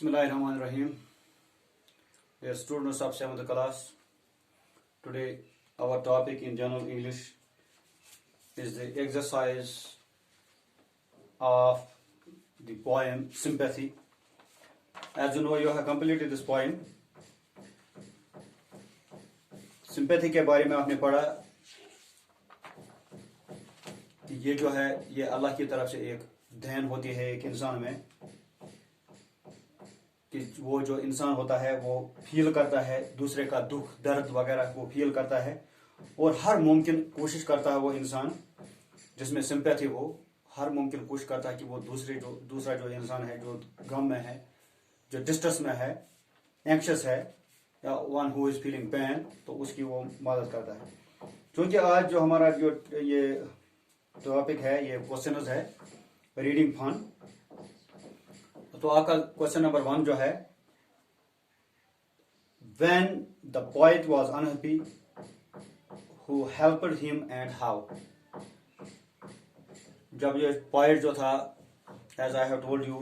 Bismillahirrahmanirrahim. Dear students of 7th class, today our topic in General English is the exercise of the poem Sympathy. As you know, you have completed this poem. Sympathy के बारे में आपने पढ़ा कि ये जो है ये अल्लाह की तरफ से एक देन होती है एक इंसान में, कि वो जो इंसान होता है वो फील करता है दूसरे का दुख दर्द वगैरह वो फील करता है और हर मुमकिन कोशिश करता है वो इंसान जिसमें सिंपैथी हो, हर मुमकिन कोशिश करता है कि वो दूसरा जो इंसान है जो गम में है, जो डिस्ट्रेस में है, एंक्शस है या one who is feeling pen, तो उसकी वो मदद करता है। क्योंकि आज जो हमारा जो ये टॉपिक है ये क्वेश्चन है रीडिंग फन, तो आपका क्वेश्चन नंबर 1 जो है, when the poet was unhappy, who helped him and how? जब ये poet जो था, as I have told you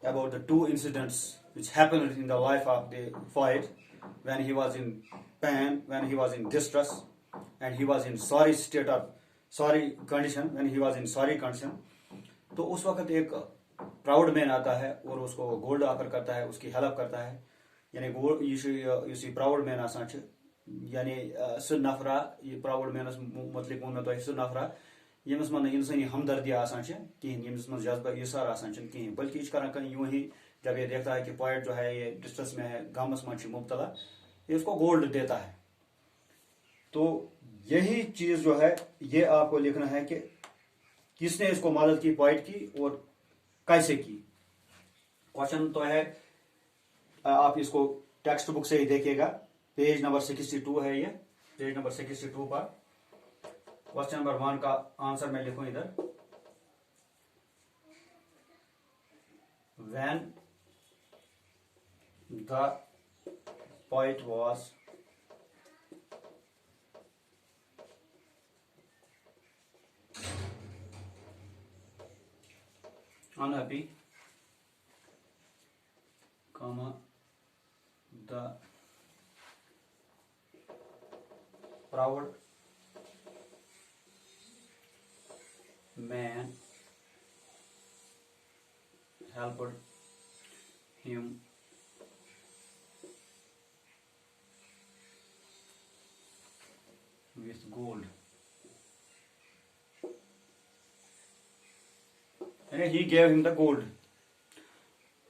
about the two incidents which happened in the life of the poet, when he was in pain, when he was in distress, and he was in sorry condition, when he was in sorry condition, तो उस वक्त एक proud man आता है और उसको gold offer करता है, उसकी हेल्प करता है। यानी गोल्ड यू प्राउड मैन आसान यानी सह नफरा ये प्राउड मैनस मतलब वो मैं सह नफरा यमिस मन इंसानी हमदर्दी आसान कहीं, यमिस मन जज्बा इसार आसान कहीं, बल्कि यह कर यूं ही जब ये देखता है कि पोएट जो है ये डिस्ट्रेस में है, गमस मन मुब्तला, ये उसको गोल्ड देता है। तो यही चीज जो है ये आपको लिखना है कि किसने इसको मदद की पोएट की और कैसे की। क्वेश्चन तो है, आप इसको टेक्स्ट बुक से ही देखिएगा, पेज नंबर 62 है ये, पेज नंबर 62 पर क्वेश्चन नंबर 1 का आंसर मैं लिखूं इधर, when the poet was unhappy, the proud man helped him with gold. He gave him the gold.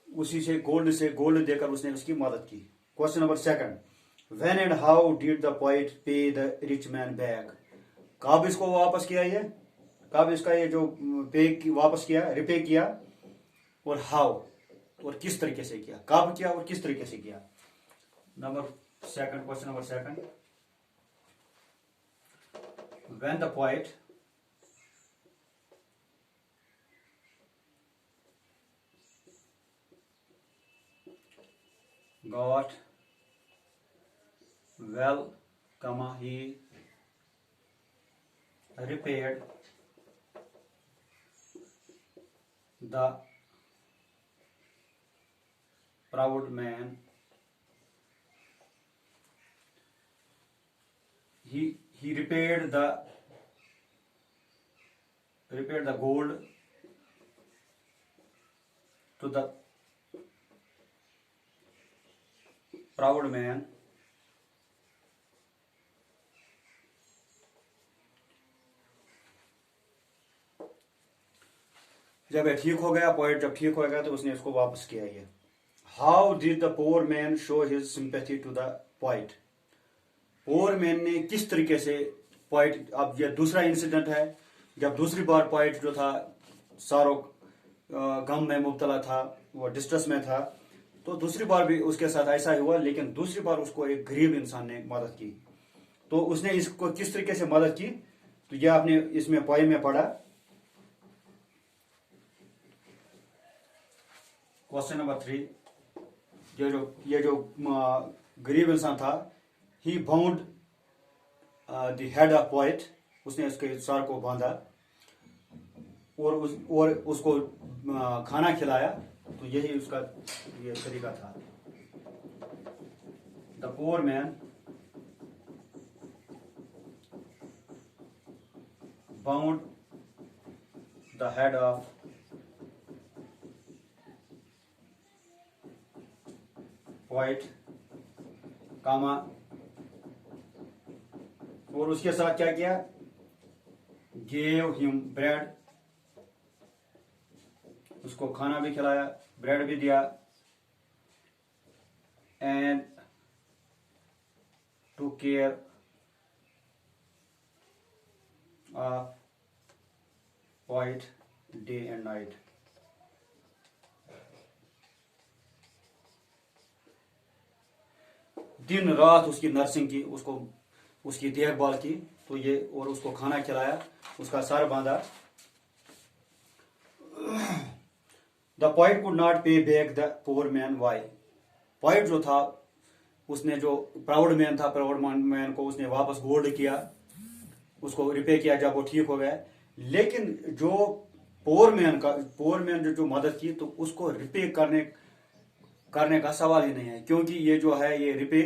उसी से गोल्ड देकर उसने उसकी मदद की। Question number 2, when and how did the poet pay the rich man back? कब इसको वापस किया, ये कब इसका ये जो पे वापस किया, रिपे किया, और हाउ और किस तरीके से किया, कब किया और किस तरीके से किया। Question number 2, when the poet got well, he repaired the proud man. He repaired the gold to the proud man जब ये ठीक हो गया, पोएट जब ठीक हो गया तो उसने इसको वापस किया। ये how did the poor man show his sympathy to the poet? Poor man ने किस तरीके से पोएट, अब ये दूसरा इंसिडेंट है जब दूसरी बार पोएट जो था सारो गम में मुब्तला था, वो डिस्ट्रेस में था, तो दूसरी बार भी उसके साथ ऐसा ही हुआ, लेकिन दूसरी बार उसको एक गरीब इंसान ने मदद की। तो उसने इसको किस तरीके से मदद की, तो यह आपने इसमें पोएम में पढ़ा। क्वेश्चन नंबर 3, ये जो गरीब इंसान था, ही bound the head of poet, उसने उसके सर को बांधा और उसको खाना खिलाया। तो यही उसका ये तरीका था। The poor man bound the head of poet, comma, और उसके साथ क्या किया, गेव हिम ब्रेड, उसको खाना भी खिलाया, ब्रेड भी दिया, and to care of poet day and night. दिन रात उसकी नर्सिंग की, उसको उसकी देखभाल की, तो ये, और उसको खाना खिलाया, उसका सर बांधा। The poet could not pay back the poor man, why? Poet जो था उसने, जो प्राउड मैन था, प्राउड मैन को उसने वापस गोल्ड किया, उसको रिपे किया जब वो ठीक हो गया। लेकिन जो पोअर मैन जो मदद की, तो उसको रिपे करने का सवाल ही नहीं है, क्योंकि ये जो है ये repay,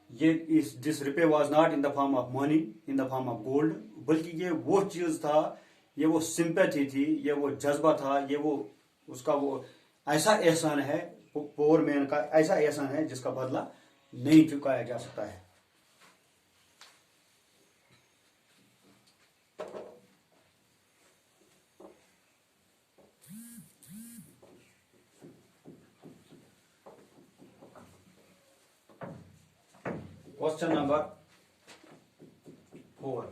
this repay was not in the form of money, in the form of gold, बल्कि ये वो चीज था, ये वो सिंपैथी थी, ये वो जज्बा था, ये वो उसका वो ऐसा एहसान है, पोअर मैन का ऐसा एहसान है जिसका बदला नहीं चुकाया जा सकता है। Question number 4,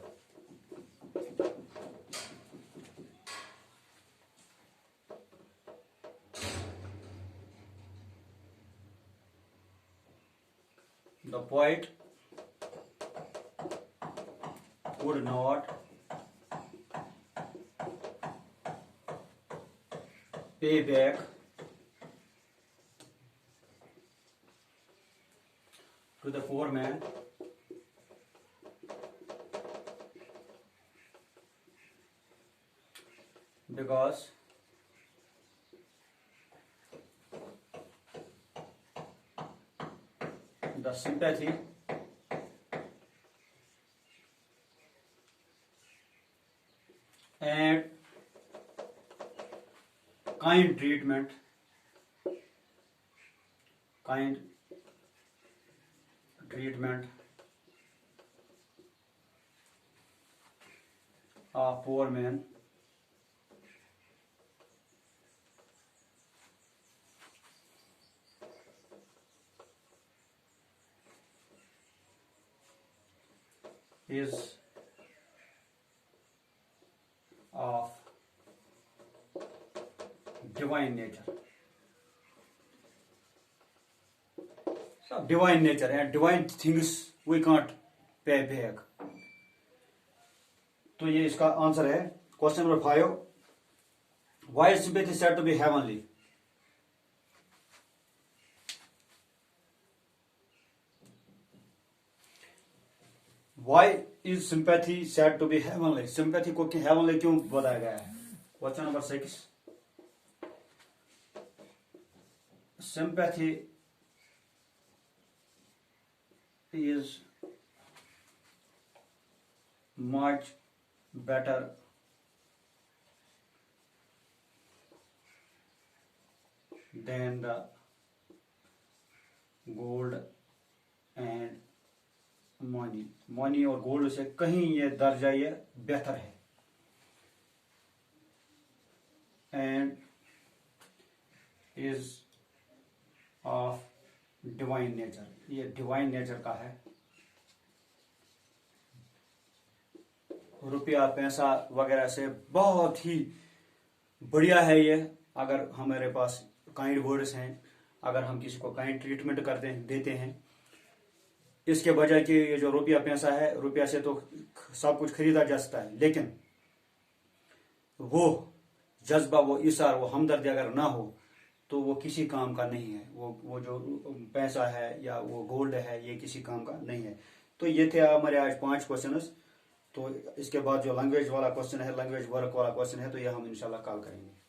the poet could not pay back to the poor man because the sympathy and kind treatment of poor man is of divine nature. So divine nature and divine things we can't pay back. तो ये इसका answer है। Question number 5, why is sympathy said to be heavenly? Why is sympathy said to be heavenly? Sympathy को heavenly क्यों बताया गया है? Question number 6, sympathy is much better than the gold and money और गोल्ड से कहीं ये दर्जा ये बेहतर है। And is of divine nature, ये डिवाइन नेचर का है। रुपया पैसा वगैरह से बहुत ही बढ़िया है ये, अगर हमारे पास काइंड वर्ड्स हैं, अगर हम किसी को काइंड ट्रीटमेंट देते हैं, इसके बजाय कि ये जो रुपया पैसा है, रुपया से तो सब कुछ खरीदा जा सकता है, लेकिन वो जज्बा, वो इशार, वो हमदर्दी अगर ना हो तो वो किसी काम का नहीं है। वो जो पैसा है या वो गोल्ड है, ये किसी काम का नहीं है। तो ये थे हमारे आज 5 क्वेश्चंस। तो इसके बाद जो लैंग्वेज वाला क्वेश्चन है, लैंग्वेज वर्क वाला क्वेश्चन है, तो ये हम इंशाल्लाह कल करेंगे।